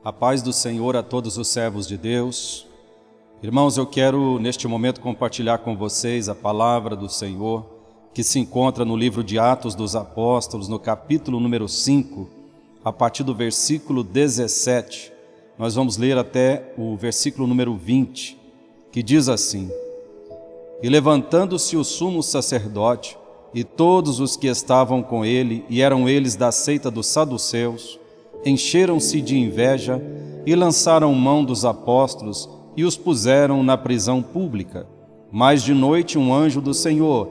A paz do Senhor a todos os servos de Deus. Irmãos, eu quero neste momento compartilhar com vocês a palavra do Senhor, que se encontra no livro de Atos dos Apóstolos, no capítulo número 5, a partir do versículo 17. Nós vamos ler até o versículo número 20, que diz assim: E levantando-se o sumo sacerdote e todos os que estavam com ele, e eram eles da seita dos saduceus, encheram-se de inveja e lançaram mão dos apóstolos e os puseram na prisão pública. Mas de noite um anjo do Senhor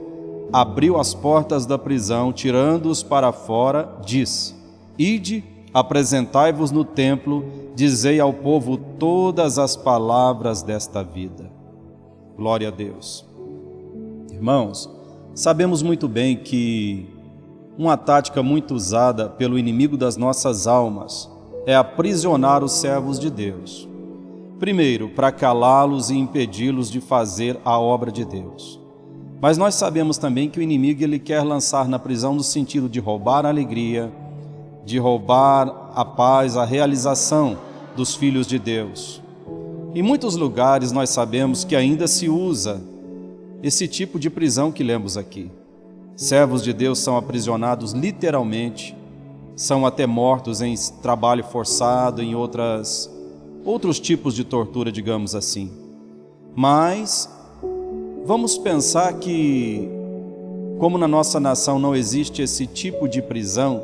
abriu as portas da prisão, tirando-os para fora, disse: Ide, apresentai-vos no templo, dizei ao povo todas as palavras desta vida. Glória a Deus. Irmãos, sabemos muito bem que uma tática muito usada pelo inimigo das nossas almas é aprisionar os servos de Deus. Primeiro, para calá-los e impedi-los de fazer a obra de Deus. Mas nós sabemos também que o inimigo ele quer lançar na prisão no sentido de roubar a alegria, de roubar a paz, a realização dos filhos de Deus. Em muitos lugares nós sabemos que ainda se usa esse tipo de prisão que lemos aqui. Servos de Deus são aprisionados literalmente, são até mortos em trabalho forçado, em outros tipos de tortura, digamos assim. Mas vamos pensar que, como na nossa nação não existe esse tipo de prisão,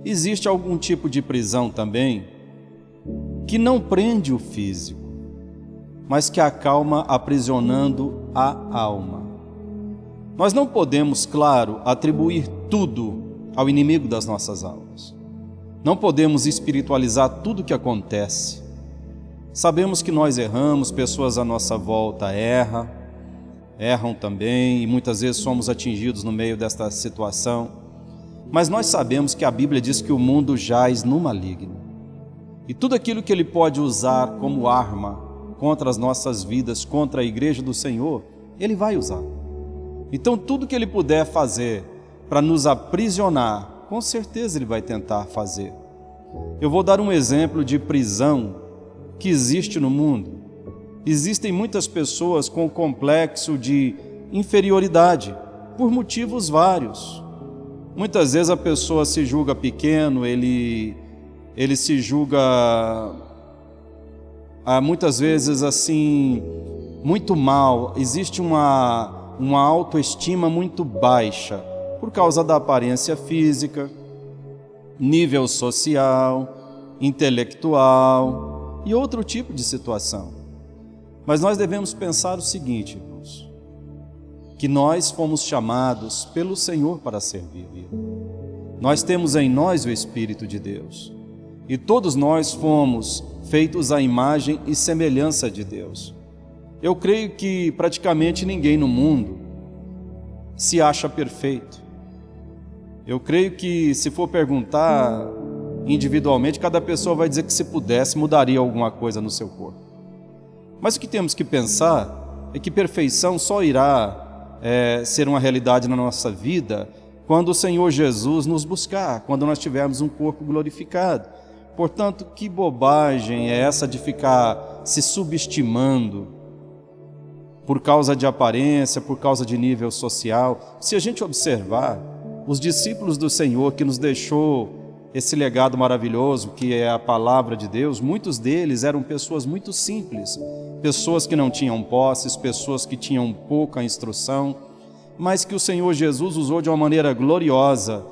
existe algum tipo de prisão também que não prende o físico, mas que acalma aprisionando a alma. Nós não podemos, claro, atribuir tudo ao inimigo das nossas almas. Não podemos espiritualizar tudo o que acontece. Sabemos que nós erramos, pessoas à nossa volta erram também, e muitas vezes somos atingidos no meio desta situação. Mas nós sabemos que a Bíblia diz que o mundo jaz no maligno. E tudo aquilo que ele pode usar como arma contra as nossas vidas, contra a igreja do Senhor, ele vai usar. Então tudo que ele puder fazer para nos aprisionar, com certeza ele vai tentar fazer. Eu vou dar um exemplo de prisão que existe no mundo. Existem muitas pessoas com complexo de inferioridade, por motivos vários. Muitas vezes a pessoa se julga pequeno, ele se julga, muitas vezes assim, muito mal. Existe uma autoestima muito baixa por causa da aparência física, nível social, intelectual e outro tipo de situação. Mas nós devemos pensar o seguinte, irmãos, que nós fomos chamados pelo Senhor para servir. Nós temos em nós o Espírito de Deus e todos nós fomos feitos à imagem e semelhança de Deus. Eu creio que praticamente ninguém no mundo se acha perfeito. Eu creio que se for perguntar individualmente, cada pessoa vai dizer que se pudesse mudaria alguma coisa no seu corpo. Mas o que temos que pensar é que perfeição só irá ser uma realidade na nossa vida quando o Senhor Jesus nos buscar, quando nós tivermos um corpo glorificado. Portanto, que bobagem é essa de ficar se subestimando por causa de aparência, por causa de nível social? Se a gente observar, os discípulos do Senhor que nos deixou esse legado maravilhoso, que é a palavra de Deus, muitos deles eram pessoas muito simples, pessoas que não tinham posses, pessoas que tinham pouca instrução, mas que o Senhor Jesus usou de uma maneira gloriosa,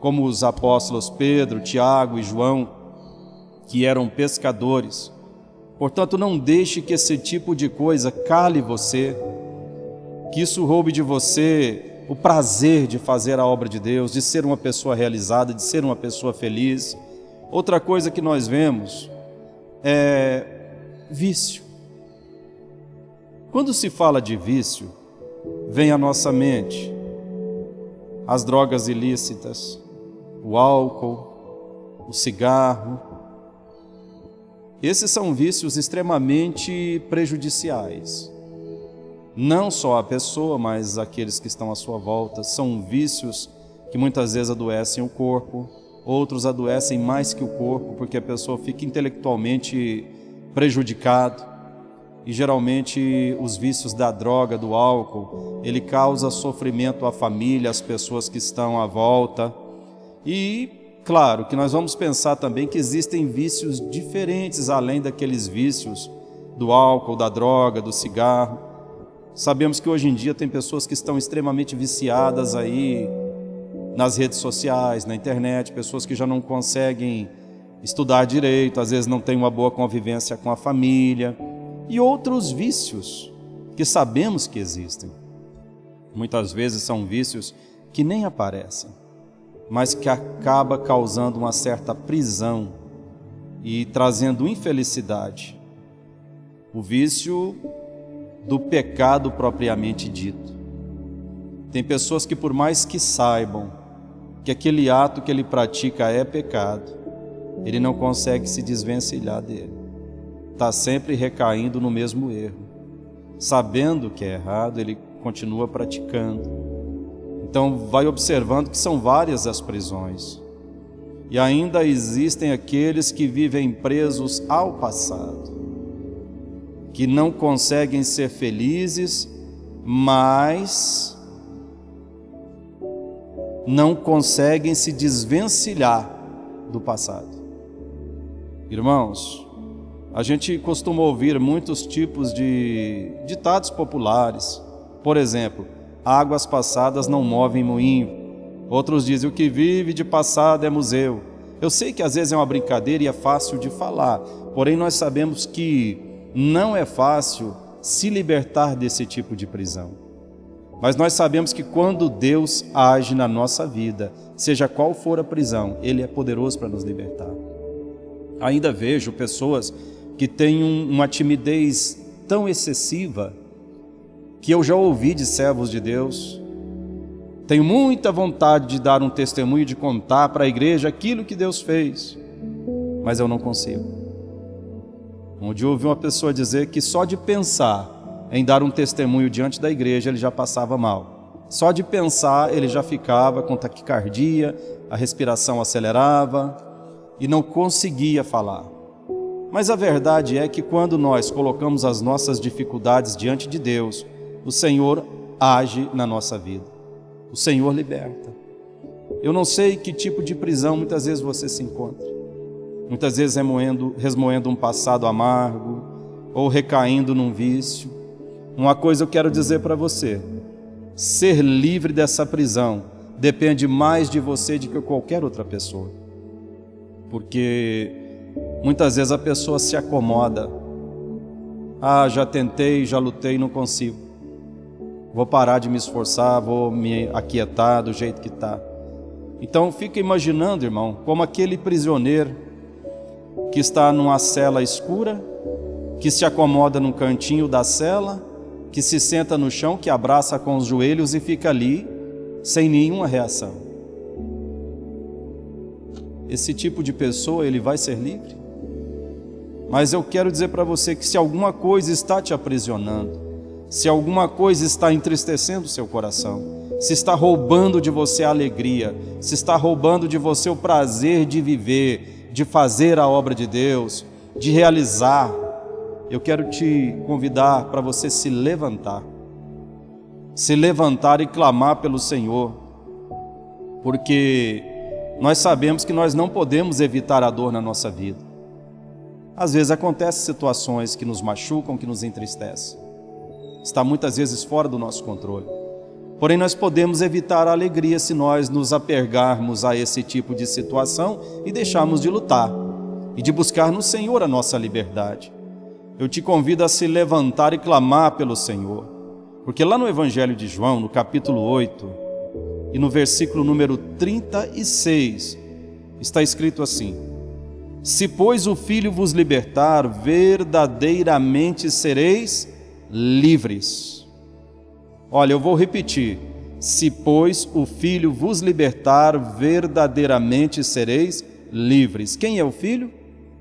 como os apóstolos Pedro, Tiago e João, que eram pescadores. Portanto, não deixe que esse tipo de coisa cale você, que isso roube de você o prazer de fazer a obra de Deus, de ser uma pessoa realizada, de ser uma pessoa feliz. Outra coisa que nós vemos é vício. Quando se fala de vício, vem à nossa mente as drogas ilícitas, o álcool, o cigarro. Esses são vícios extremamente prejudiciais. Não só a pessoa, mas aqueles que estão à sua volta. São vícios que muitas vezes adoecem o corpo, outros adoecem mais que o corpo, porque a pessoa fica intelectualmente prejudicado. E geralmente os vícios da droga, do álcool, ele causa sofrimento à família, às pessoas que estão à volta. E claro que nós vamos pensar também que existem vícios diferentes além daqueles vícios do álcool, da droga, do cigarro. Sabemos que hoje em dia tem pessoas que estão extremamente viciadas aí nas redes sociais, na internet, pessoas que já não conseguem estudar direito, às vezes não têm uma boa convivência com a família, e outros vícios que sabemos que existem. Muitas vezes são vícios que nem aparecem, mas que acaba causando uma certa prisão e trazendo infelicidade. O vício do pecado propriamente dito. Tem pessoas que, por mais que saibam que aquele ato que ele pratica é pecado, ele não consegue se desvencilhar dele. Está sempre recaindo no mesmo erro. Sabendo que é errado, ele continua praticando. Então vai observando que são várias as prisões. E ainda existem aqueles que vivem presos ao passado, que não conseguem ser felizes, mas não conseguem se desvencilhar do passado. Irmãos, a gente costuma ouvir muitos tipos de ditados populares. Por exemplo, águas passadas não movem moinho. Outros dizem, o que vive de passado é museu. Eu sei que às vezes é uma brincadeira e é fácil de falar, porém nós sabemos que não é fácil se libertar desse tipo de prisão. Mas nós sabemos que quando Deus age na nossa vida, seja qual for a prisão, Ele é poderoso para nos libertar. Ainda vejo pessoas que têm uma timidez tão excessiva que eu já ouvi de servos de Deus. Tenho muita vontade de dar um testemunho, de contar para a igreja aquilo que Deus fez, mas eu não consigo. Um dia eu ouvi uma pessoa dizer que só de pensar em dar um testemunho diante da igreja ele já passava mal. Só de pensar ele já ficava com taquicardia, a respiração acelerava e não conseguia falar. Mas a verdade é que quando nós colocamos as nossas dificuldades diante de Deus, o Senhor age na nossa vida. O Senhor liberta. Eu não sei que tipo de prisão muitas vezes você se encontra. Muitas vezes resmoendo um passado amargo ou recaindo num vício. Uma coisa eu quero dizer para você: ser livre dessa prisão depende mais de você do que qualquer outra pessoa. Porque muitas vezes a pessoa se acomoda. Já tentei, já lutei, não consigo. Vou parar de me esforçar, vou me aquietar do jeito que está. Então fica imaginando, irmão, como aquele prisioneiro que está numa cela escura, que se acomoda num cantinho da cela, que se senta no chão, que abraça com os joelhos e fica ali sem nenhuma reação. Esse tipo de pessoa, ele vai ser livre? Mas eu quero dizer para você que se alguma coisa está te aprisionando, se alguma coisa está entristecendo o seu coração, se está roubando de você a alegria, se está roubando de você o prazer de viver, de fazer a obra de Deus, de realizar, eu quero te convidar para você se levantar e clamar pelo Senhor, porque nós sabemos que nós não podemos evitar a dor na nossa vida. Às vezes acontecem situações que nos machucam, que nos entristecem. Está muitas vezes fora do nosso controle. Porém, nós podemos evitar a alegria se nós nos apegarmos a esse tipo de situação e deixarmos de lutar e de buscar no Senhor a nossa liberdade. Eu te convido a se levantar e clamar pelo Senhor, porque lá no Evangelho de João, no capítulo 8, e no versículo número 36, está escrito assim: se, pois, o Filho vos libertar, verdadeiramente sereis livres. Olha, eu vou repetir: se, pois, o Filho vos libertar, verdadeiramente sereis livres. Quem é o Filho?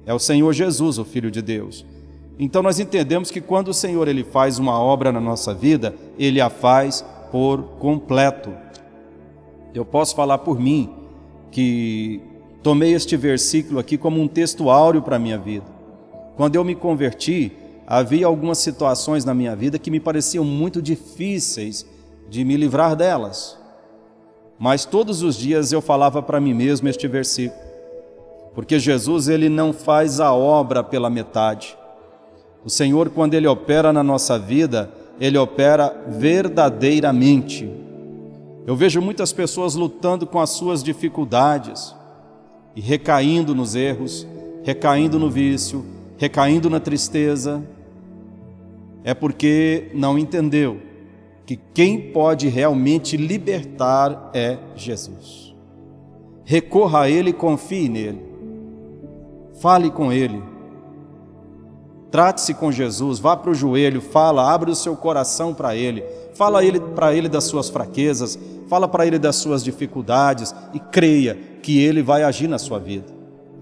É o Senhor Jesus, o Filho de Deus. Então nós entendemos que quando o Senhor ele faz uma obra na nossa vida, Ele a faz por completo. Eu posso falar por mim que tomei este versículo aqui como um texto áureo para a minha vida. Quando eu me converti, havia algumas situações na minha vida que me pareciam muito difíceis de me livrar delas. Mas todos os dias eu falava para mim mesmo este versículo. Porque Jesus, Ele não faz a obra pela metade. O Senhor, quando Ele opera na nossa vida, Ele opera verdadeiramente. Eu vejo muitas pessoas lutando com as suas dificuldades e recaindo nos erros, recaindo no vício, recaindo na tristeza. É porque não entendeu que quem pode realmente libertar é Jesus. Recorra a Ele e confie nele. Fale com Ele. Trate-se com Jesus, vá para o joelho, fala, abre o seu coração para Ele. Fala para Ele das suas fraquezas, fala para Ele das suas dificuldades e creia que Ele vai agir na sua vida.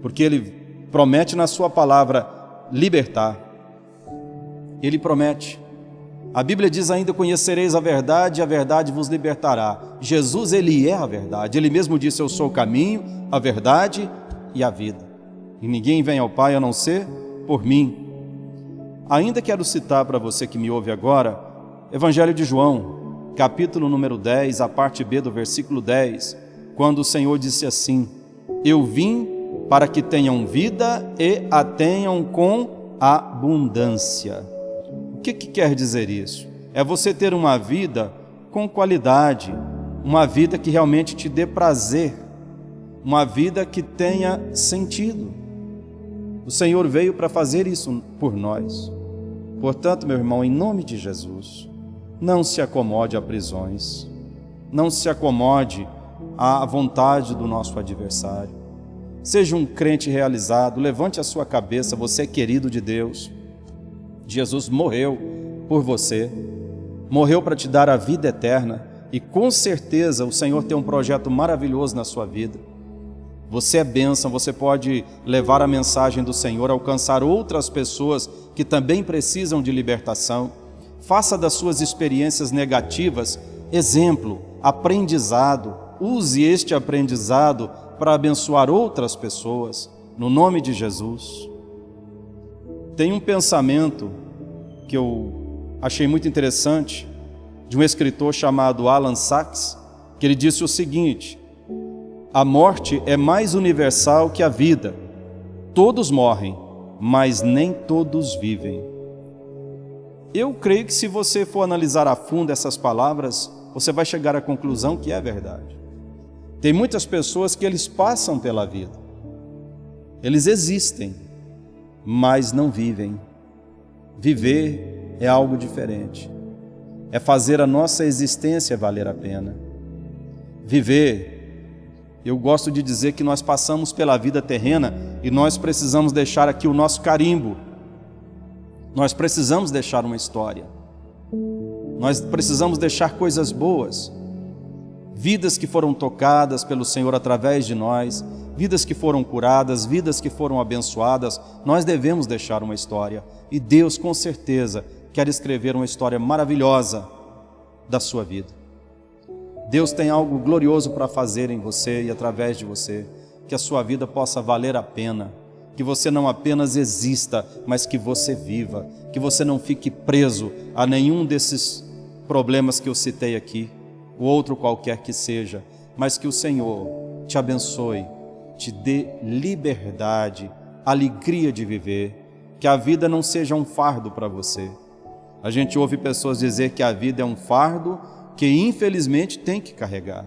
Porque Ele promete na sua palavra libertar. Ele promete. A Bíblia diz ainda: conhecereis a verdade e a verdade vos libertará. Jesus, Ele é a verdade. Ele mesmo disse: eu sou o caminho, a verdade e a vida. E ninguém vem ao Pai a não ser por mim. Ainda quero citar para você que me ouve agora, Evangelho de João, capítulo número 10, a parte B do versículo 10, quando o Senhor disse assim: eu vim para que tenham vida e a tenham com abundância. O que quer dizer isso? É você ter uma vida com qualidade, uma vida que realmente te dê prazer, uma vida que tenha sentido. O Senhor veio para fazer isso por nós. Portanto, meu irmão, em nome de Jesus, não se acomode a prisões, não se acomode à vontade do nosso adversário. Seja um crente realizado, levante a sua cabeça, você é querido de Deus. Jesus morreu por você, morreu para te dar a vida eterna e com certeza o Senhor tem um projeto maravilhoso na sua vida. Você é bênção, você pode levar a mensagem do Senhor, alcançar outras pessoas que também precisam de libertação. Faça das suas experiências negativas exemplo, aprendizado. Use este aprendizado para abençoar outras pessoas, no nome de Jesus. Tem um pensamento que eu achei muito interessante, de um escritor chamado Alan Sachs, que ele disse o seguinte: a morte é mais universal que a vida. Todos morrem, mas nem todos vivem. Eu creio que se você for analisar a fundo essas palavras, você vai chegar à conclusão que é verdade. Tem muitas pessoas que eles passam pela vida. Eles existem, mas não vivem. Viver é algo diferente. É fazer a nossa existência valer a pena. Viver, eu gosto de dizer que nós passamos pela vida terrena e nós precisamos deixar aqui o nosso carimbo. Nós precisamos deixar uma história. Nós precisamos deixar coisas boas. Vidas que foram tocadas pelo Senhor através de nós, vidas que foram curadas, vidas que foram abençoadas, nós devemos deixar uma história. E Deus, com certeza, quer escrever uma história maravilhosa da sua vida. Deus tem algo glorioso para fazer em você e através de você, que a sua vida possa valer a pena, que você não apenas exista, mas que você viva, que você não fique preso a nenhum desses problemas que eu citei aqui, ou outro qualquer que seja, mas que o Senhor te abençoe, te dê liberdade, alegria de viver, que a vida não seja um fardo para você. A gente ouve pessoas dizer que a vida é um fardo que infelizmente tem que carregar.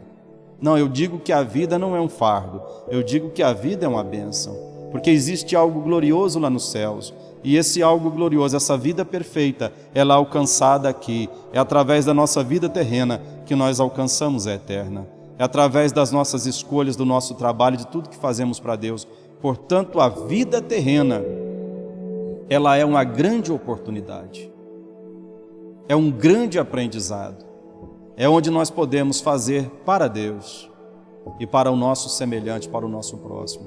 Não, eu digo que a vida não é um fardo, eu digo que a vida é uma bênção, porque existe algo glorioso lá nos céus, e esse algo glorioso, essa vida perfeita, ela é alcançada aqui, é através da nossa vida terrena que nós alcançamos a eterna, é através das nossas escolhas, do nosso trabalho, de tudo que fazemos para Deus. Portanto, a vida terrena, ela é uma grande oportunidade, é um grande aprendizado, é onde nós podemos fazer para Deus e para o nosso semelhante, para o nosso próximo.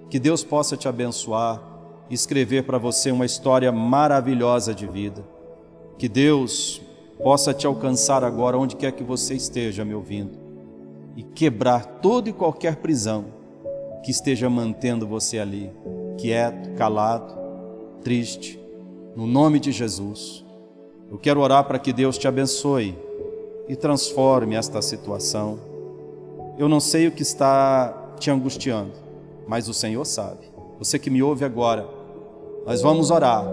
Que Deus possa te abençoar e escrever para você uma história maravilhosa de vida. Que Deus possa te alcançar agora, onde quer que você esteja me ouvindo, e quebrar toda e qualquer prisão que esteja mantendo você ali, quieto, calado, triste. No nome de Jesus, eu quero orar para que Deus te abençoe e transforme esta situação. Eu não sei o que está te angustiando, mas o Senhor sabe. Você que me ouve agora, nós vamos orar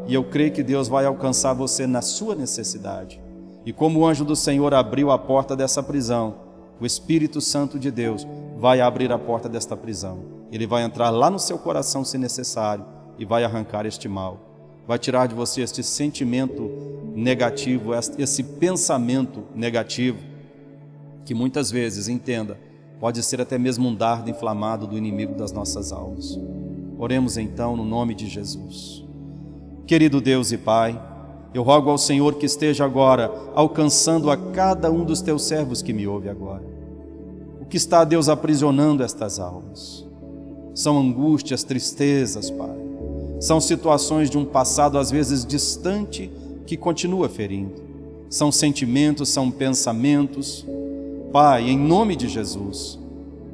e eu creio que Deus vai alcançar você na sua necessidade. E como o anjo do Senhor abriu a porta dessa prisão, o Espírito Santo de Deus vai abrir a porta desta prisão. Ele vai entrar lá no seu coração se necessário e vai arrancar este mal. Vai tirar de você este sentimento negativo, esse pensamento negativo, que muitas vezes, entenda, pode ser até mesmo um dardo inflamado do inimigo das nossas almas. Oremos então no nome de Jesus. Querido Deus e Pai, eu rogo ao Senhor que esteja agora alcançando a cada um dos teus servos que me ouve agora. O que está, Deus, aprisionando estas almas? São angústias, tristezas, Pai. São situações de um passado às vezes distante que continua ferindo. São sentimentos, são pensamentos. Pai, em nome de Jesus,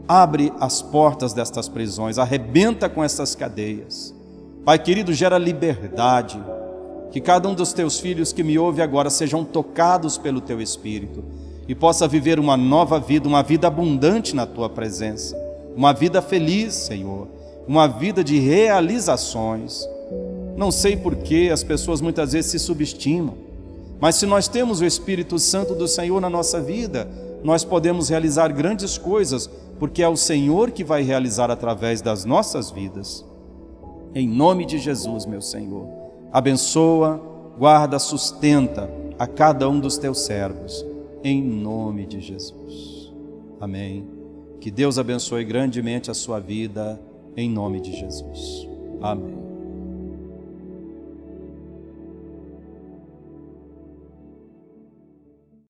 abre as portas destas prisões, arrebenta com essas cadeias. Pai querido, gera liberdade. Que cada um dos teus filhos que me ouve agora sejam tocados pelo teu Espírito e possa viver uma nova vida, uma vida abundante na tua presença, uma vida feliz, Senhor, uma vida de realizações. Não sei por que as pessoas muitas vezes se subestimam, mas se nós temos o Espírito Santo do Senhor na nossa vida, nós podemos realizar grandes coisas, porque é o Senhor que vai realizar através das nossas vidas. Em nome de Jesus, meu Senhor, abençoa, guarda, sustenta a cada um dos teus servos, em nome de Jesus. Amém. Que Deus abençoe grandemente a sua vida, em nome de Jesus. Amém.